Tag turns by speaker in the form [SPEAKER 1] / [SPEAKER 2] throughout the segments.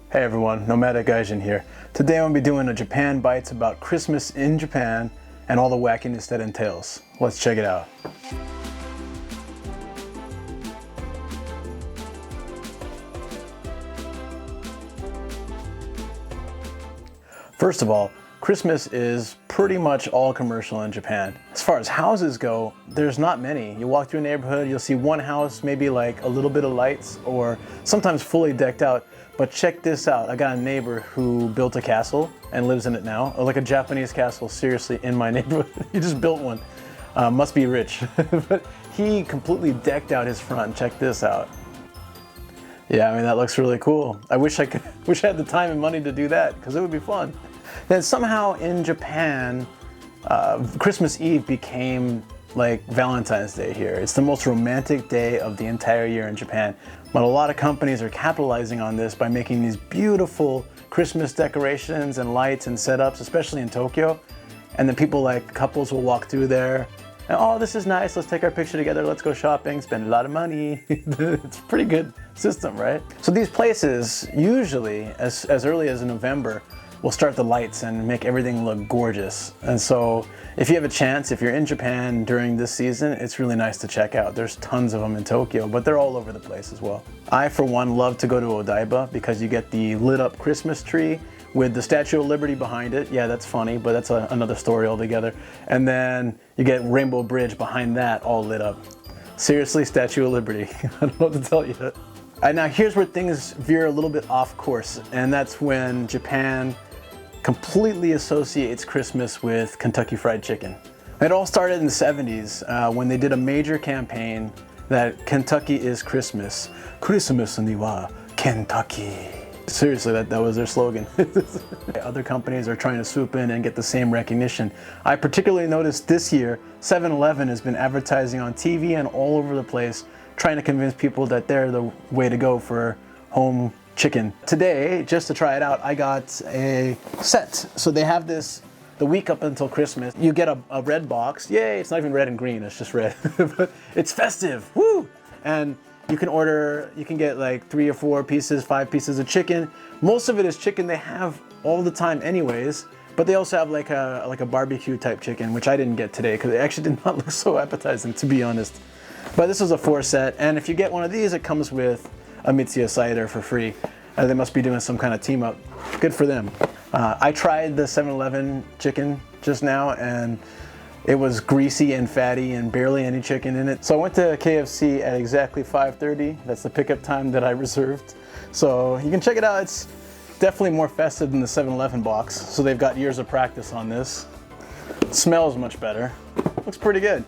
[SPEAKER 1] Hey everyone, Nomadic Gaijin here. Today I'm going to be doing a Japan Bites about Christmas in Japan and all the wackiness that entails. Let's check it out. First of all, Christmas is pretty much all commercial in Japan. As far as houses go, there's not many. You walk through a neighborhood, you'll see one house, maybe like a little bit of lights, or sometimes fully decked out. But check this out, I got a neighbor who built a castle and lives in it now. Like a Japanese castle, seriously, in my neighborhood. He just built one. Must be rich. But he completely decked out his front. Check this out. Yeah, I mean, that looks really cool. I wish I had the time and money to do that, because it would be fun. Then somehow in Japan, Christmas Eve became like Valentine's Day here. It's the most romantic day of the entire year in Japan. But a lot of companies are capitalizing on this by making these beautiful Christmas decorations and lights and setups, especially in Tokyo. And then people like couples will walk through there and, oh, this is nice, let's take our picture together, let's go shopping, spend a lot of money. It's a pretty good system, right? So these places, usually as early as November, will start the lights and make everything look gorgeous. And so if you have a chance, if you're in Japan during this season, it's really nice to check out. There's tons of them in Tokyo, but they're all over the place as well. I, for one, love to go to Odaiba because you get the lit up Christmas tree with the Statue of Liberty behind it. Yeah, that's funny, but that's another story altogether. And then you get Rainbow Bridge behind that, all lit up. Seriously, Statue of Liberty. I don't know what to tell you. Now here's where things veer a little bit off course, and that's when Japan completely associates Christmas with Kentucky Fried Chicken. It all started in the 70s when they did a major campaign that Kentucky is Christmas. Christmas ni wa Kentucky. Seriously, that was their slogan. Other companies are trying to swoop in and get the same recognition. I particularly noticed this year, 7-Eleven has been advertising on TV and all over the place, trying to convince people that they're the way to go for home chicken. Today, just to try it out, I got a set. So they have this the week up until Christmas. You get a red box. Yay, it's not even red and green, it's just red. But it's festive, woo! And you can get like 3 or 4 pieces, 5 pieces of chicken. Most of it is chicken they have all the time anyways, but they also have like a barbecue type chicken, which I didn't get today because it actually did not look so appetizing, to be honest. But this was a 4 set, and if you get one of these, it comes with a Mitsuya cider for free. They must be doing some kind of team up. Good for them. I tried the 7-Eleven chicken just now, and it was greasy and fatty and barely any chicken in it. So I went to KFC at exactly 5:30. That's the pickup time that I reserved. So you can check it out. It's definitely more festive than the 7-Eleven box. So they've got years of practice on this. It smells much better. Looks pretty good.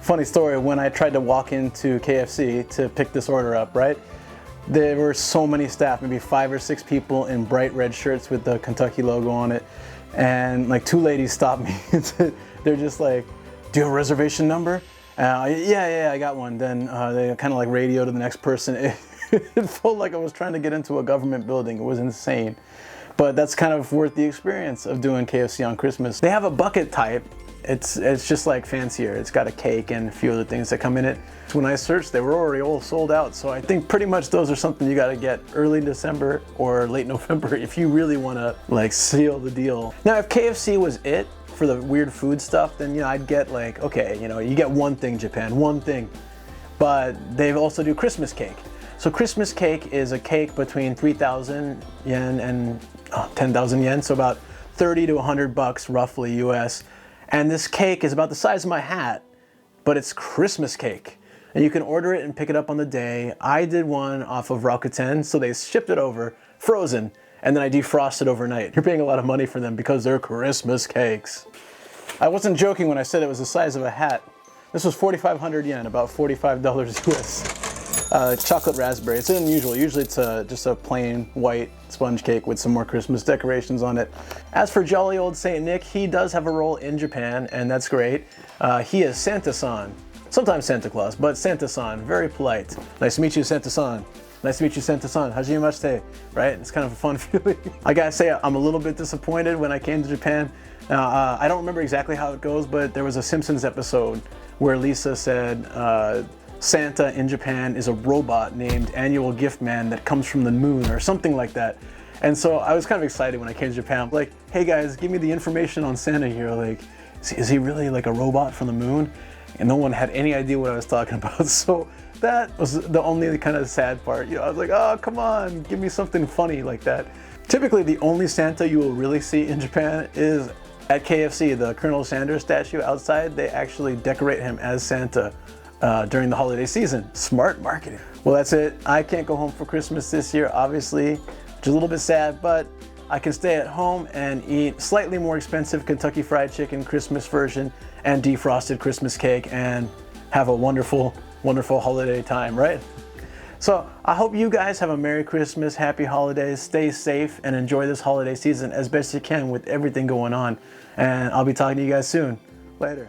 [SPEAKER 1] Funny story, when I tried to walk into KFC to pick this order up, right? There were so many staff, maybe 5 or 6 people in bright red shirts with the Kentucky logo on it. And like 2 ladies stopped me. They're just like, do you have a reservation number? Yeah, I got one. Then they kind of like radio to the next person. It felt like I was trying to get into a government building. It was insane. But that's kind of worth the experience of doing KFC on Christmas. They have a bucket type. It's just like fancier. It's got a cake and a few other things that come in it. When I searched, they were already all sold out. So I think pretty much those are something you got to get early December or late November if you really want to like seal the deal. Now, if KFC was it for the weird food stuff, then I'd get like, okay, you get one thing, Japan, one thing. But they also do Christmas cake. So Christmas cake is a cake between 3,000 yen and 10,000 yen, so about 30 to 100 bucks roughly US. And this cake is about the size of my hat, but it's Christmas cake. And you can order it and pick it up on the day. I did one off of Rakuten, so they shipped it over, frozen, and then I defrosted overnight. You're paying a lot of money for them because they're Christmas cakes. I wasn't joking when I said it was the size of a hat. This was 4,500 yen, about $45 US. Chocolate raspberry, it's unusual. Usually it's just a plain white sponge cake with some more Christmas decorations on it. As for jolly old Saint Nick, he does have a role in Japan, and that's great. He is Santa-san. Sometimes Santa Claus, but Santa-san, very polite. Nice to meet you, Santa-san. Nice to meet you, Santa-san. Hajimemashite, right? It's kind of a fun feeling. I gotta say, I'm a little bit disappointed when I came to Japan. I don't remember exactly how it goes, but there was a Simpsons episode where Lisa said, Santa in Japan is a robot named Annual Gift Man that comes from the moon or something like that. And so I was kind of excited when I came to Japan. Like, hey guys, give me the information on Santa here. Like, is he really like a robot from the moon? And no one had any idea what I was talking about. So that was the only kind of sad part. You know, I was like, oh, come on, give me something funny like that. Typically, the only Santa you will really see in Japan is at KFC, the Colonel Sanders statue outside. They actually decorate him as Santa during the holiday season. Smart marketing. Well, that's it. I can't go home for Christmas this year, obviously, which is a little bit sad, but I can stay at home and eat slightly more expensive Kentucky Fried Chicken Christmas version and defrosted Christmas cake and have a wonderful, wonderful holiday time, right? So I hope you guys have a Merry Christmas, Happy Holidays, stay safe, and enjoy this holiday season as best you can with everything going on. And I'll be talking to you guys soon. Later.